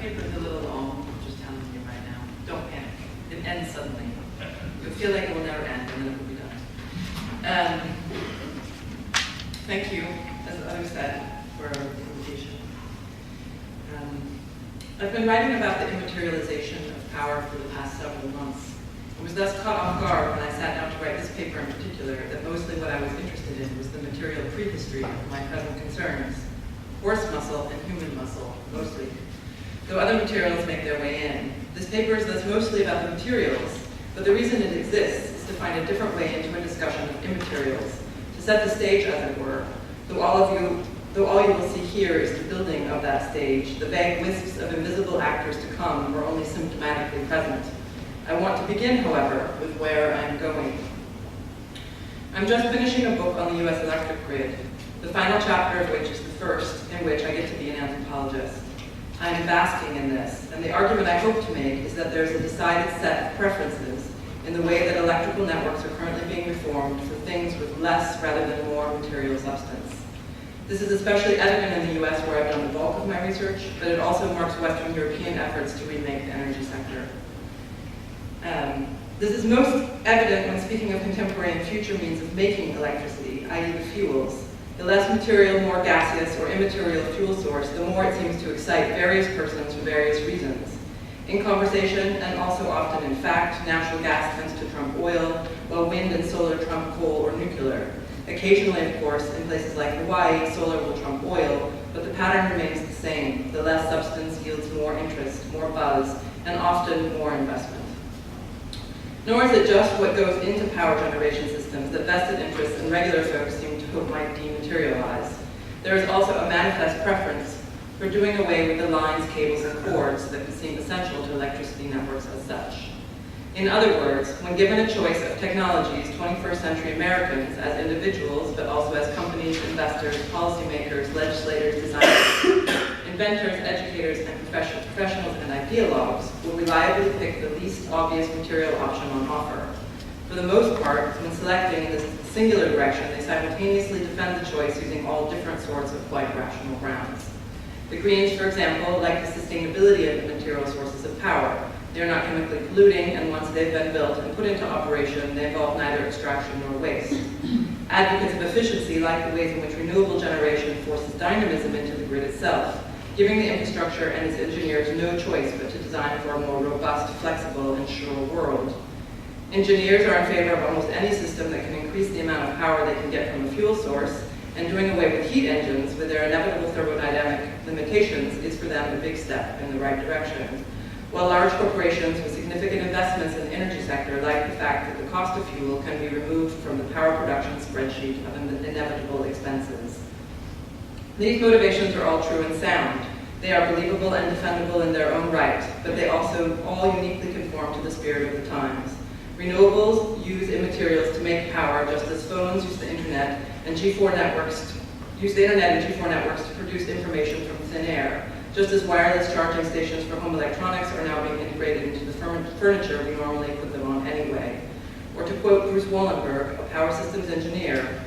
paper's a little long, I'm just telling you right now. Don't panic. It ends suddenly. You'll feel like it will never end, and then it will be done. Thank you, as others said, for the invitation. I've been writing about the immaterialization of power for the past several months. I was thus caught off guard when I sat down to write this paper in particular that mostly what I was interested in was the material prehistory of my present concerns. Horse muscle and human muscle, mostly. Though other materials make their way in. This paper is thus mostly about the materials, but the reason it exists is to find a different way into a discussion of immaterials, to set the stage, as it were, though all you will see here is the building of that stage, the vague wisps of invisible actors to come were only symptomatically present. I want to begin, however, with where I'm going. I'm just finishing a book on the US electric grid, the final chapter of which is the first in which I get to be an anthropologist. I am basking in this, and the argument I hope to make is that there's a decided set of preferences in the way that electrical networks are currently being reformed for things with less rather than more material substance. This is especially evident in the US, where I've done the bulk of my research, but it also marks Western European efforts to remake the energy sector. This is most evident when speaking of contemporary and future means of making electricity, i.e. the fuels. The less material, more gaseous, or immaterial fuel source, the more it seems to excite various persons for various reasons. In conversation, and also often in fact, natural gas tends to trump oil, while wind and solar trump coal or nuclear. Occasionally, of course, in places like Hawaii, solar will trump oil, but the pattern remains the same. The less substance yields more interest, more buzz, and often more investment. Nor is it just what goes into power generation systems that vested interests and regular folks seem to hope might dematerialize. There is also a manifest preference for doing away with the lines, cables, and cords that would seem essential to electricity networks as such. In other words, when given a choice of technologies, 21st century Americans, as individuals, but also as companies, investors, policymakers, legislators, designers, inventors, educators, and professionals and ideologues, will reliably pick the least obvious material option on offer. For the most part, when selecting this singular direction, they simultaneously defend the choice using all different sorts of quite rational grounds. The Greens, for example, like the sustainability of the material sources of power. They are not chemically polluting, and once they've been built and put into operation, they involve neither extraction nor waste. Advocates of efficiency like the ways in which renewable generation forces dynamism into the grid itself, giving the infrastructure and its engineers no choice but to design for a more robust, flexible, and sure world. Engineers are in favor of almost any system that can increase the amount of power they can get from a fuel source, and doing away with heat engines with their inevitable thermodynamic limitations is for them a big step in the right direction. While large corporations with significant investments in the energy sector like the fact that the cost of fuel can be removed from the power production spreadsheet of inevitable expenses. These motivations are all true and sound. They are believable and defendable in their own right, but they also all uniquely conform to the spirit of the times. Renewables use immaterials to make power, just as phones use the internet and G4 networks use the internet and G4 networks to produce information from thin air. Just as wireless charging stations for home electronics are now being integrated into the furniture we normally put them on anyway. Or to quote Bruce Wallenberg, a power systems engineer,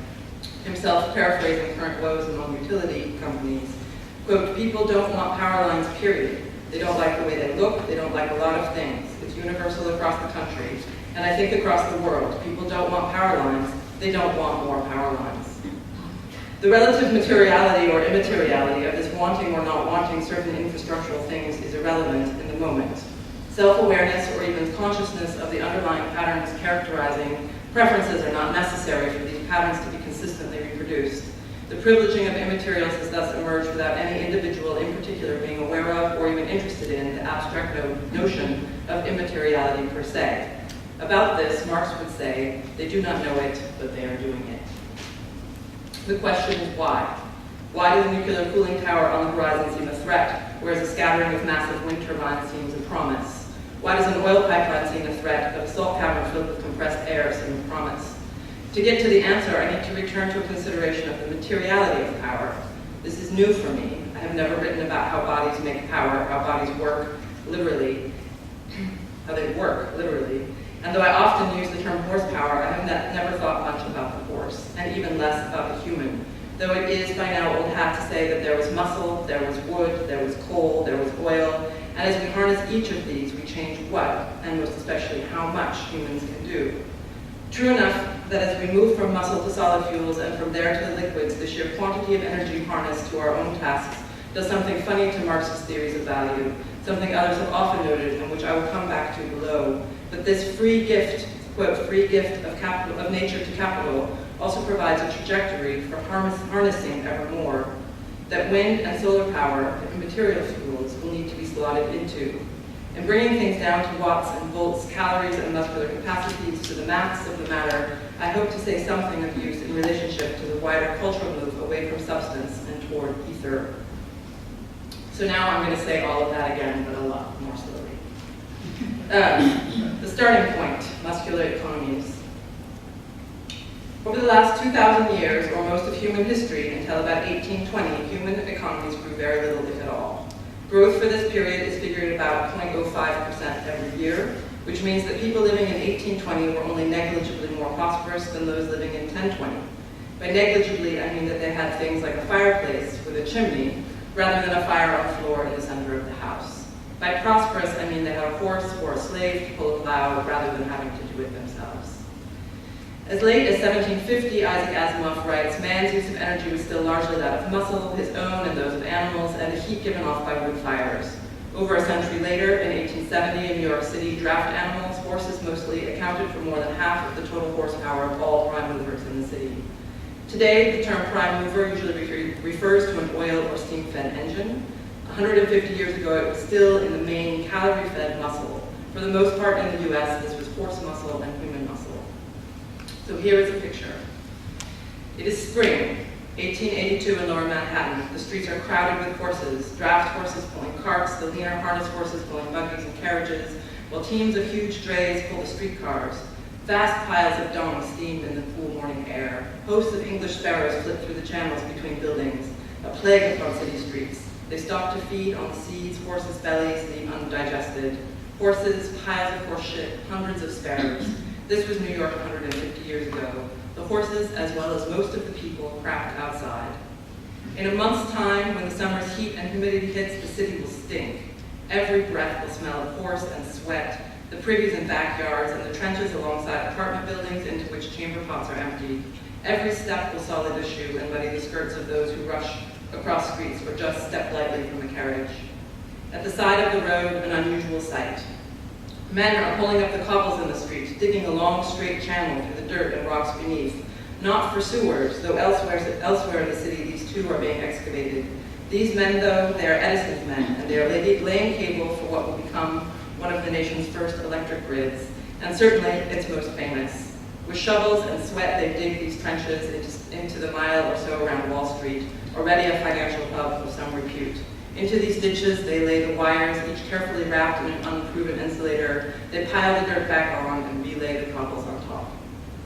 himself paraphrasing current woes among utility companies, quote, people don't want power lines, period. They don't like the way they look, they don't like a lot of things. It's universal across the country, and I think across the world. People don't want power lines, they don't want more power lines. The relative materiality or immateriality of this wanting or not wanting certain infrastructural things is irrelevant in the moment. Self-awareness or even consciousness of the underlying patterns characterizing preferences are not necessary for these patterns to be consistently reproduced. The privileging of immaterials has thus emerged without any individual in particular being aware of or even interested in the abstract notion of immateriality per se. About this, Marx would say, they do not know it, but they are doing it. The question is why? Why does a nuclear cooling tower on the horizon seem a threat, whereas a scattering of massive wind turbines seems a promise? Why does an oil pipeline seem a threat, but a salt cavern filled with compressed air seem a promise? To get to the answer, I need to return to a consideration of the materiality of power. This is new for me. I have never written about how bodies make power, how bodies work, literally, how they work, literally. And though I often use the term horsepower, I have never thought much about the horse, and even less about the human. Though it is by now old hat to say that there was muscle, there was wood, there was coal, there was oil, each of these, we change what, and most especially how much, humans can do. True enough that as we move from muscle to solid fuels and from there to the liquids, the sheer quantity of energy harnessed to our own tasks does something funny to Marxist theories of value, something others have often noted and which I will come back to below. But this free gift, quote, free gift of capital, of nature to capital, also provides a trajectory for harnessing ever more, that wind and solar power, the immaterial fuels, will need to be slotted into. In bringing things down to watts and volts, calories and muscular capacities to the maths of the matter, I hope to say something of use in relationship to the wider cultural move away from substance and toward ether. So now I'm going to say all of that again, but a lot more slowly. The starting point, muscular economies. Over the last 2,000 years, or most of human history, until about 1820, human economies grew very little, if at all. Growth for this period is figured about 0.05% every year, which means that people living in 1820 were only negligibly more prosperous than those living in 1020. By negligibly, I mean that they had things like a fireplace with a chimney, rather than a fire on the floor in the center of the house. By prosperous, I mean they had a horse or a slave to pull a plow, rather than having to do it themselves. As late as 1750, Isaac Asimov writes, man's use of energy was still largely that of muscle, his own and those of animals, and the heat given off by wood fires. Over a century later, in 1870, in New York City, draft animals, horses mostly, accounted for more than half of the total horsepower of all prime movers in the city. Today, the term prime mover usually refers to an oil or steam-fed engine. 150 years ago, it was still in the main calorie-fed muscle. For the most part in the US, this was horse muscle and human muscle. So here is a picture. It is spring, 1882 in Lower Manhattan. The streets are crowded with horses, draft horses pulling carts, the leaner harness horses pulling buggies and carriages, while teams of huge drays pull the streetcars. Vast piles of dung steam in the cool morning air. Hosts of English sparrows flit through the channels between buildings, a plague upon city streets. They stop to feed on the seeds horses' bellies leave undigested. Horses, piles of horse shit, hundreds of sparrows. This was New York 150 years ago. The horses, as well as most of the people, crapped outside. In a month's time, when the summer's heat and humidity hits, the city will stink. Every breath will smell of horse and sweat, the privies and backyards, and the trenches alongside apartment buildings into which chamber pots are emptied. Every step will sully the shoe and muddy the skirts of those who rush across streets or just step lightly from a carriage. At the side of the road, an unusual sight. Men are pulling up the cobbles in the street, digging a long, straight channel through the dirt and rocks beneath. Not for sewers, though elsewhere in the city these too are being excavated. These men, though, they are Edison's men, and they are laying cable for what will become one of the nation's first electric grids, and certainly its most famous. With shovels and sweat, they dig these trenches into the mile or so around Wall Street, already a financial hub of some repute. Into these ditches, they lay the wires, each carefully wrapped in an unproven insulator. They pile the dirt back on and relay the cobbles on top.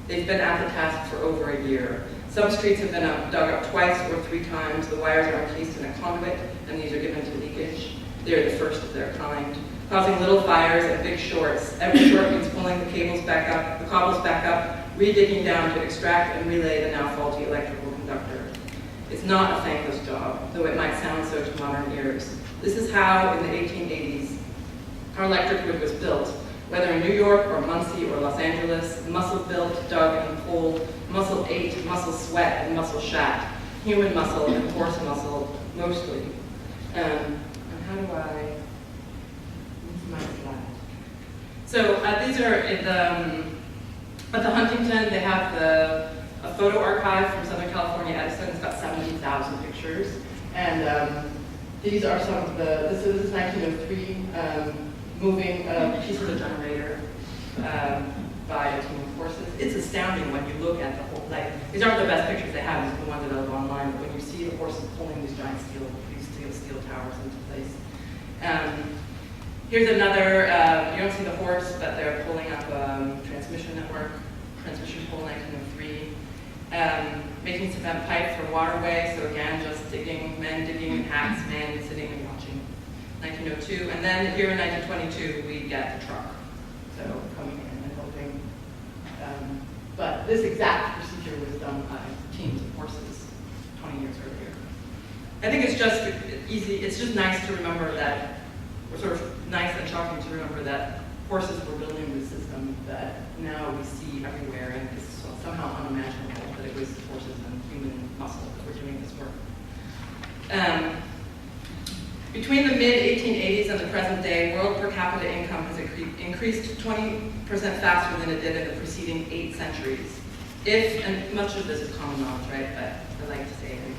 They've been at the task for over a year. Some streets have been dug up twice or 3 times. The wires are encased in a conduit, and these are given to leakage. They are the first of their kind, causing little fires and big shorts. Every short means pulling the cables back up, the cobbles back up, re-digging down to extract and relay the now faulty electrical conductor. It's not a thankless job, though it might sound so to modern ears. This is how, in the 1880s, our electric grid was built, whether in New York or Muncie or Los Angeles, muscle-built, dug and pulled, muscle ate, muscle sweat, and muscle shat, human muscle and horse muscle, mostly. And how do I, what's my slide? So these are at the Huntington, they have a photo archive from Southern California Edison. It's got 70,000 pictures. And these are some of this is 1903, moving a piece of a generator by a team of horses. It's astounding when you look at the whole, these aren't the best pictures they have, these are the ones that are online, but when you see the horses pulling these giant steel towers into place. Here's another, you don't see the horse, but they're pulling up transmission pole 1903. Making cement pipe for waterway, so again, just men digging in hats, men sitting and watching. 1902, and then here in 1922, we get the truck. So coming in and helping. But this exact procedure was done by teams of horses 20 years earlier. I think it's just easy, it's just nice to remember that sort of nice and shocking to remember that horses were building this system that now we see everywhere, and it's somehow unimaginable that it was horses and human muscle that were doing this work. Between the mid-1880s and the present day, world per capita income has increased 20% faster than it did in the preceding 8 centuries. If, and much of this is common knowledge, right, but I like to say it anyway.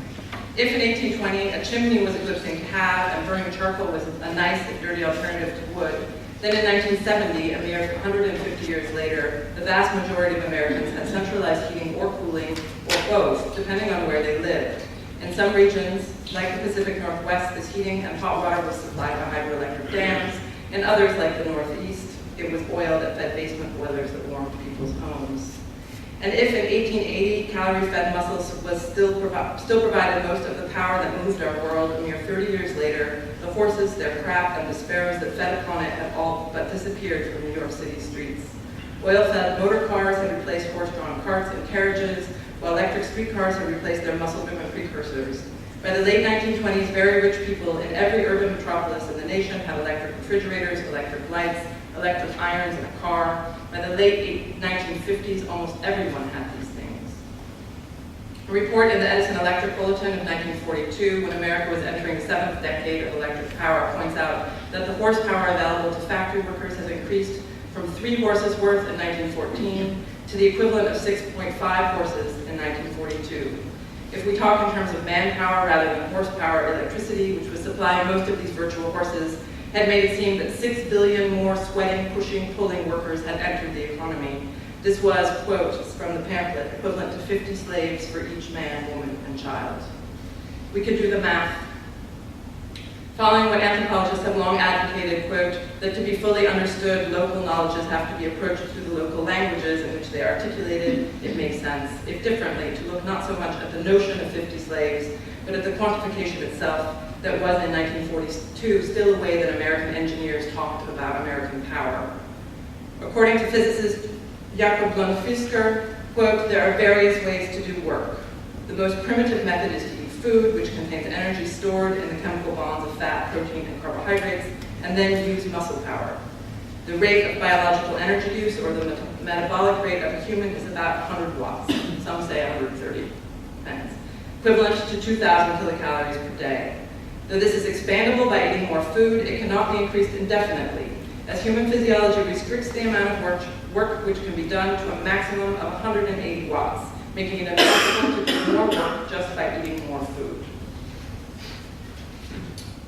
If in 1820 a chimney was a good thing to have and burning charcoal was a nice if dirty alternative to wood, then in 1970, a mere 150 years later, the vast majority of Americans had centralized heating or cooling, or both, depending on where they lived. In some regions, like the Pacific Northwest, this heating and hot water was supplied by hydroelectric dams. In others, like the Northeast, it was oil that fed basement boilers that warmed people's homes. And if in 1880, calorie-fed muscles was still provided most of the power that moved our world, a mere 30 years later, the horses, their craft, and the sparrows that fed upon it have all but disappeared from New York City streets. Oil-fed motor cars have replaced horse-drawn carts and carriages, while electric streetcars have replaced their muscle-driven precursors. By the late 1920s, very rich people in every urban metropolis in the nation had electric refrigerators, electric lights, electric irons, and a car. By the late 1950s, almost everyone had these things. A report in the Edison Electric Bulletin of 1942, when America was entering the 7th decade of electric power, points out that the horsepower available to factory workers has increased from 3 horses worth in 1914 to the equivalent of 6.5 horses in 1942. If we talk in terms of manpower rather than horsepower, electricity, which was supplying most of these virtual horses, had made it seem that 6 billion more sweating, pushing, pulling workers had entered the economy. This was, quote from the pamphlet, equivalent to 50 slaves for each man, woman, and child. We could do the math. Following what anthropologists have long advocated, quote, that to be fully understood, local knowledges have to be approached through the local languages in which they are articulated, it makes sense, if differently, to look not so much at the notion of 50 slaves, but at the quantification itself that was in 1942 still a way that American engineers talked about American power. According to physicist Jakob Lundfisker, quote, there are various ways to do work. The most primitive method is to eat food, which contains energy stored in the chemical bonds of fat, protein, and carbohydrates, and then use muscle power. The rate of biological energy use, or the metabolic rate of a human, is about 100 watts. Some say 130, depends. Equivalent to 2,000 kilocalories per day. Though this is expandable by eating more food, it cannot be increased indefinitely, as human physiology restricts the amount of work which can be done to a maximum of 180 watts, making it impossible to do more work just by eating more food.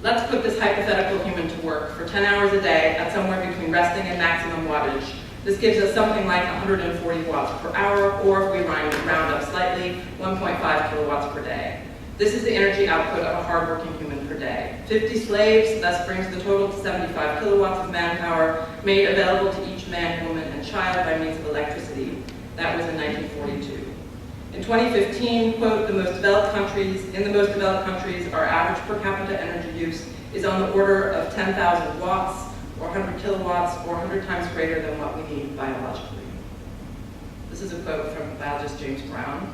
Let's put this hypothetical human to work for 10 hours a day at somewhere between resting and maximum wattage. This gives us something like 140 watts per hour, or if we round up slightly, 1.5 kilowatts per day. This is the energy output of a hardworking human per day. 50 slaves thus brings the total to 75 kilowatts of manpower made available to each man, woman, and child by means of electricity. That was in 1942. In 2015, quote, in the most developed countries, our average per capita energy use is on the order of 10,000 watts, or 100 kilowatts, or 100 times greater than what we need biologically. This is a quote from biologist James Brown.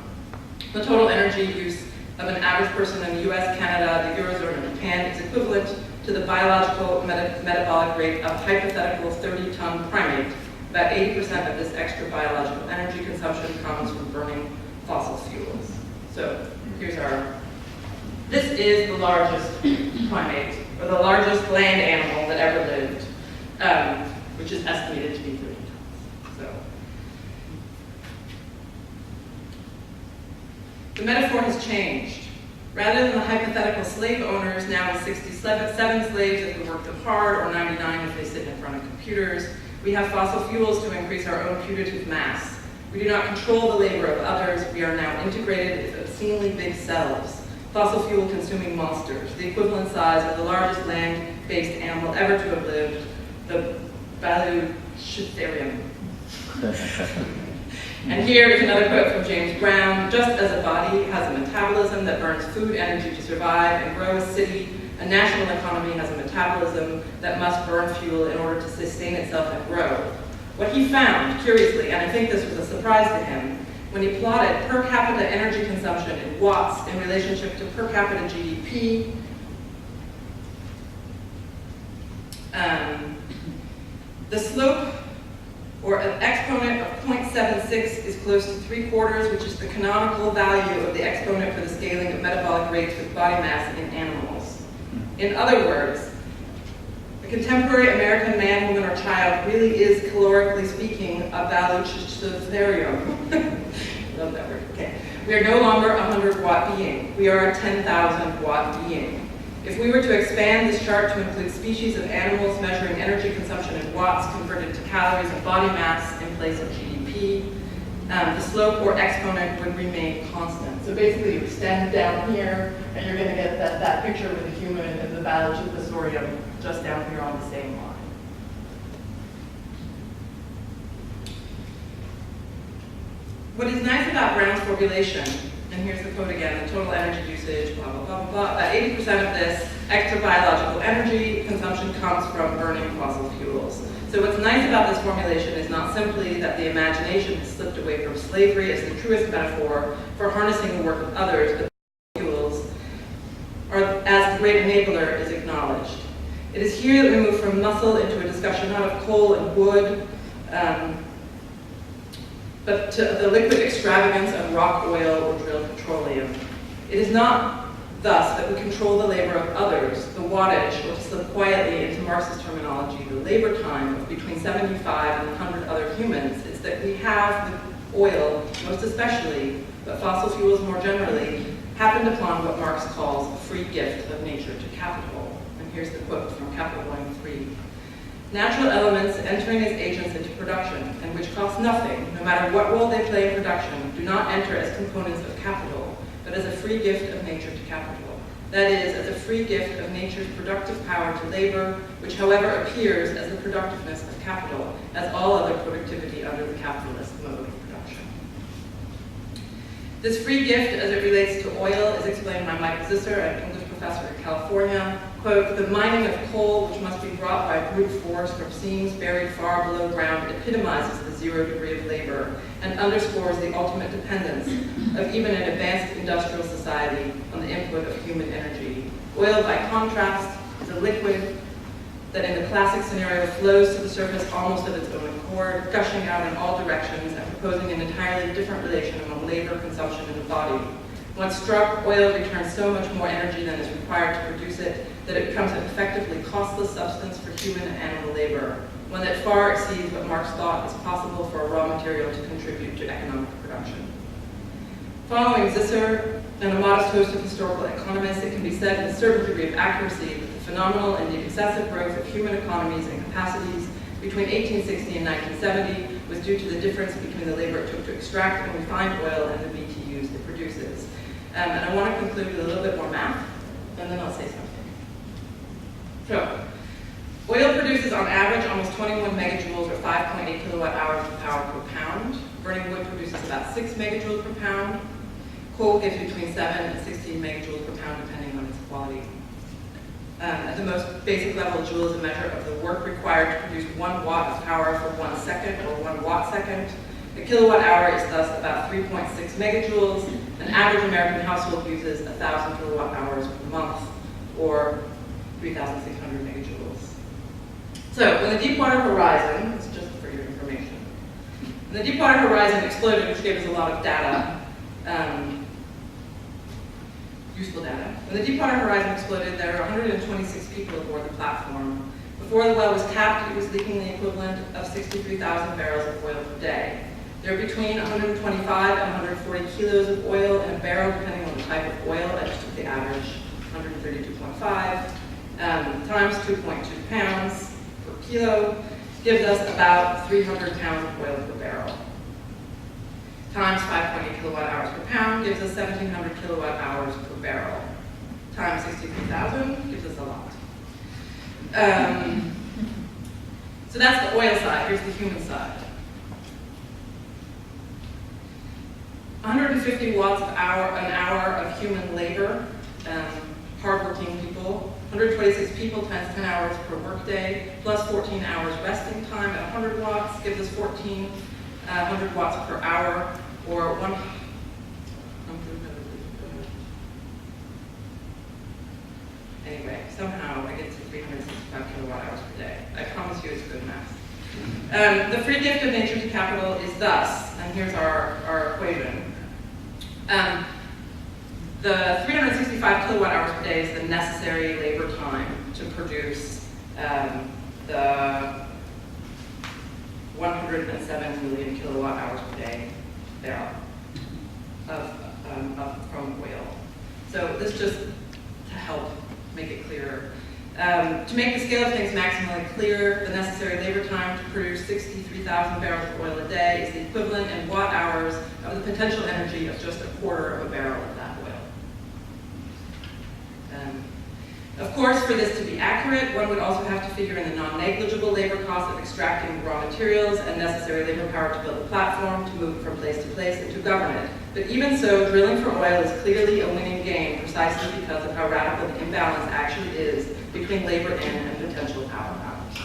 The total energy use of an average person in the US, Canada, the Eurozone, and Japan is equivalent to the biological metabolic rate of hypothetical 30-ton primate. About 80% of this extra biological energy consumption comes from burning fossil fuels. So here's this is the largest primate, or the largest land animal that ever lived, which is estimated to be 30 tons. So the metaphor has changed. Rather than the hypothetical slave owners now with 67 slaves if they work them hard, or 99 if they sit in front of computers, we have fossil fuels to increase our own putative mass. We do not control the labor of others. We are now integrated with obscenely big selves, fossil fuel consuming monsters, the equivalent size of the largest land-based animal ever to have lived, the Baluchitherium. And here is another quote from James Brown. Just as a body has a metabolism that burns food energy to survive and grow, a city, a national economy has a metabolism that must burn fuel in order to sustain itself and grow. What he found, curiously, and I think this was a surprise to him, when he plotted per capita energy consumption in watts in relationship to per capita GDP, The slope, or an exponent of 0.76, is close to 3/4, which is the canonical value of the exponent for the scaling of metabolic rates with body mass in animals. In other words, a contemporary American man, woman, or child really is, calorically speaking, a vociferous. Love that word. Okay. We are no longer a 100-watt being. We are a 10,000-watt being. If we were to expand this chart to include species of animals measuring energy consumption in watts converted to calories of body mass in place of GDP, the slope or exponent would remain constant. So basically you extend down here and you're going to get that picture with the human and the vociferous just down here on the same line. What is nice about Brown's formulation, and here's the quote again, the total energy usage, blah, blah, blah, blah, blah, about 80% of this extra biological energy consumption comes from burning fossil fuels. So what's nice about this formulation is not simply that the imagination has slipped away from slavery as the truest metaphor for harnessing the work of others, but fuels are, as the great enabler, is acknowledged. It is here that we move from muscle into a discussion not of coal and wood, but to the liquid extravagance of rock oil or drilled petroleum. It is not thus that we control the labor of others, the wattage, or to slip quietly into Marxist terminology, the labor time of between 75 and 100 other humans. It's that we have, with oil, most especially, but fossil fuels more generally, happened upon what Marx calls a free gift of nature to capital. And here's the quote from Capital Volume 3. Natural elements entering as agents into production, and which cost nothing, no matter what role they play in production, do not enter as components of capital, but as a free gift of nature to capital. That is, as a free gift of nature's productive power to labor, which however appears as the productiveness of capital, as all other productivity under the capitalist mode of production. This free gift, as it relates to oil, is explained by Mike Zisser, an English professor in California. Quote, the mining of coal, which must be brought by brute force from seams buried far below ground, epitomizes the 0 degree of labor and underscores the ultimate dependence of even an advanced industrial society on the input of human energy. Oil, by contrast, is a liquid that in the classic scenario flows to the surface almost of its own accord, gushing out in all directions and proposing an entirely different relation among labor, consumption, and the body. Once struck, oil returns so much more energy than is required to produce it that it becomes an effectively costless substance for human and animal labor, one that far exceeds what Marx thought is possible for a raw material to contribute to economic production. Following Zisser and a modest host of historical economists, it can be said with a certain degree of accuracy that the phenomenal and the excessive growth of human economies and capacities between 1860 and 1970 was due to the difference between the labor it took to extract and refine oil and the BTUs it produces. And I want to conclude with a little bit more math, and then I'll say something. So, oil produces on average almost 21 megajoules or 5.8 kilowatt hours of power per pound. Burning wood produces about 6 megajoules per pound. Coal gives between 7 and 16 megajoules per pound depending on its quality. At the most basic level, a joule is a measure of the work required to produce 1 watt of power for 1 second or 1 watt second. A kilowatt hour is thus about 3.6 megajoules. An average American household uses 1,000 kilowatt hours per month, or 3,600 megajoules. So, when the Deepwater Horizon, this is just for your information, when the Deepwater Horizon exploded, which gave us a lot of data, useful data. When the Deepwater Horizon exploded, there were 126 people aboard the platform. Before the well was tapped, it was leaking the equivalent of 63,000 barrels of oil per day. There are between 125 and 140 kilos of oil in a barrel, depending on the type of oil. I just took the average, 132.5, times 2.2 pounds per kilo, gives us about 300 pounds of oil per barrel. Times 5.8 kilowatt hours per pound gives us 1,700 kilowatt hours per barrel. Times 63,000 gives us a lot. So that's the oil side. Here's the human side. 150 watts an hour of human labor, hardworking people. 126 people times 10 hours per workday, plus 14 hours resting time at 100 watts gives us 1,400 watts per hour, or anyway, somehow I get to 365 kilowatt hours per day. The free gift of nature to capital is thus, and here's our equation. The 365 kilowatt hours per day is the necessary labor time to produce the 107 million kilowatt hours per day barrel from oil. So this just to help make it clearer. To make the scale of things maximally clear, the necessary labor time to produce 63,000 barrels of oil a day is the equivalent in watt hours of the potential energy of just a quarter of a barrel of that oil. Of course, for this to be accurate, one would also have to figure in the non-negligible labor costs of extracting raw materials and necessary labor power to build a platform, to move it from place to place, and to govern it. But even so, drilling for oil is clearly a winning game precisely because of how radical the imbalance actually is between labor in and potential power hours.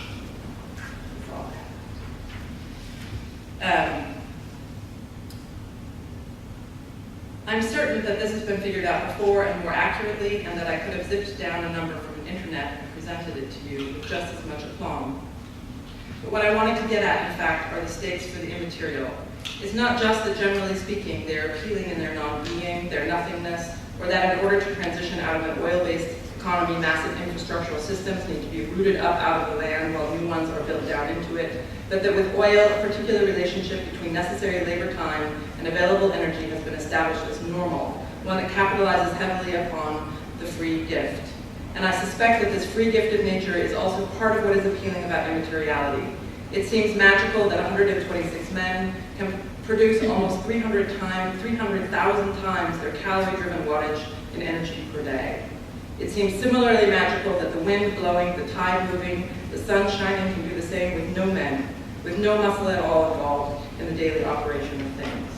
I'm certain that this has been figured out before and more accurately, and that I could have zipped down a number from the internet and presented it to you with just as much aplomb. But what I wanted to get at, in fact, are the stakes for the immaterial. It's not just that, generally speaking, they're appealing in their non-being, their nothingness, or that in order to transition out of an oil-based economy, massive infrastructural systems need to be rooted up out of the land while new ones are built down into it, but that with oil, a particular relationship between necessary labor time and available energy has been established as normal, one that capitalizes heavily upon the free gift. And I suspect that this free gift of nature is also part of what is appealing about immateriality. It seems magical that 126 men can produce almost 300,000 times their calorie-driven wattage in energy per day. It seems similarly magical that the wind blowing, the tide moving, the sun shining can do the same with no men, with no muscle at all involved in the daily operation of things.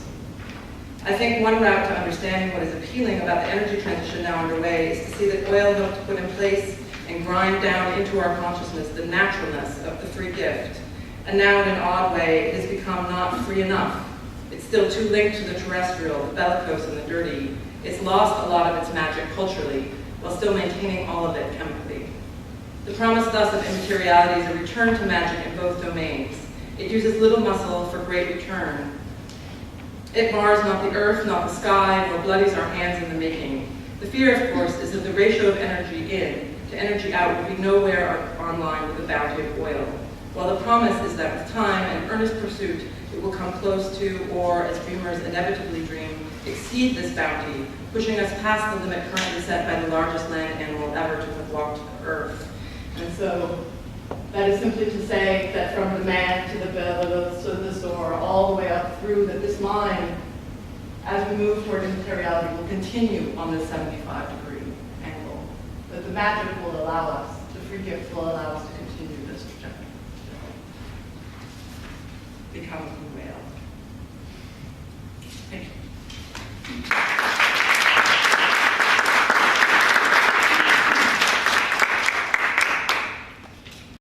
I think one route to understanding what is appealing about the energy transition now underway is to see that oil helped to put in place and grind down into our consciousness the naturalness of the free gift. And now in an odd way, it has become not free enough. It's still too linked to the terrestrial, the bellicose, and the dirty. It's lost a lot of its magic culturally, while still maintaining all of it chemically. The promise thus of immateriality is a return to magic in both domains. It uses little muscle for great return. It mars not the earth, not the sky, nor bloodies our hands in the making. The fear, of course, is that the ratio of energy in to energy out will be nowhere on line with the bounty of oil, while the promise is that with time and earnest pursuit, it will come close to, or, as dreamers inevitably dream, exceed this bounty, pushing us past the limit currently set by the largest land animal ever to have walked the earth. And so that is simply to say that from the man to the bellows to the store, all the way up through, that this line, as we move toward immateriality, will continue on this 75-degree angle. That the magic will allow us, the free gift will allow us to continue this trajectory. Become who whale.